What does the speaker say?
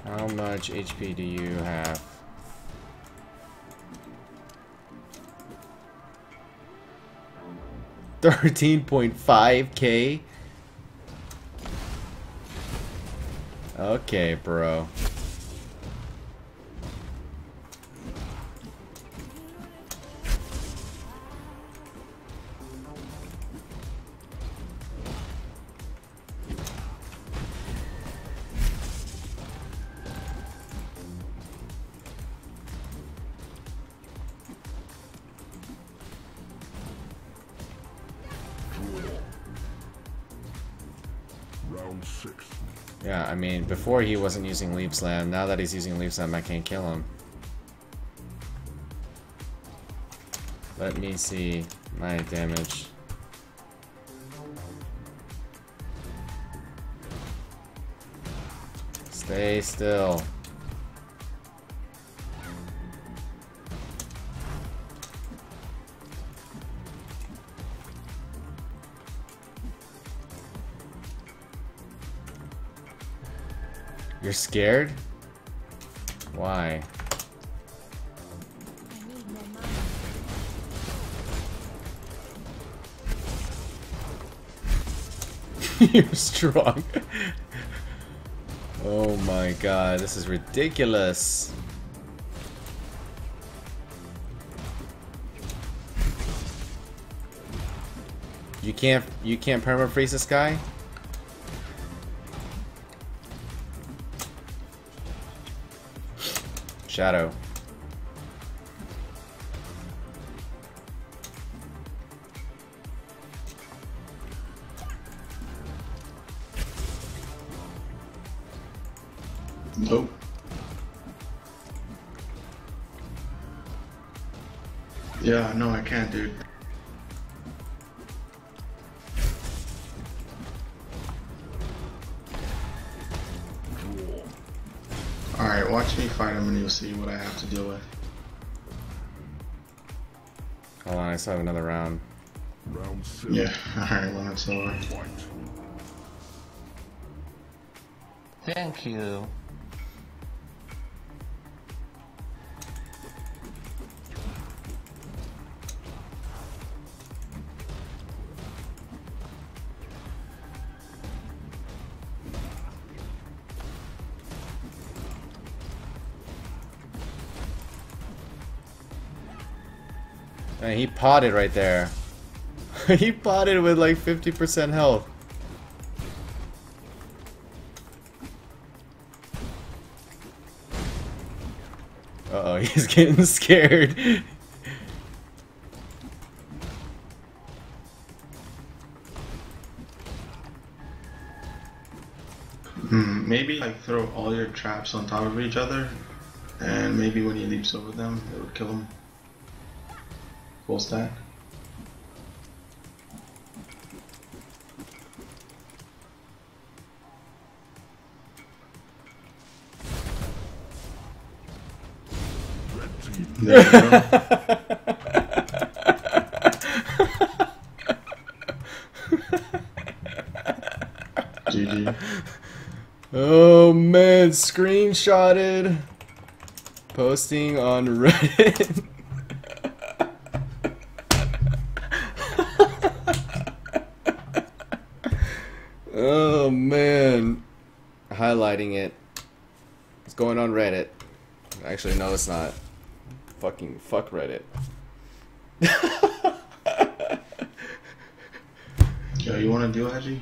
How much HP do you have? $13.5K? Okay, bro. Round 6. Yeah, I mean, before he wasn't using Leap Slam. Now that he's using Leap Slam, I can't kill him. Let me see my damage. Stay still. You're scared? Why? You're strong. Oh my god, this is ridiculous. You can't perma freeze this guy? Shadow. Nope. Yeah, no, I can't, dude. Alright, watch me fight him and you'll see what I have to deal with. Hold on, I still have another round. Round 7. Yeah, alright, well, that's over. Fight. Thank you. Man, he potted right there. He potted with like 50% health. Uh-oh, he's getting scared. Maybe like throw all your traps on top of each other, and maybe when he leaps over them, it would kill him. Full stack. There you go. GG. Oh man, screenshotted. Posting on Reddit. Oh man. Highlighting it. It's going on Reddit. Actually, no, it's not. Fucking fuck Reddit. Yo, you wanna do Agi?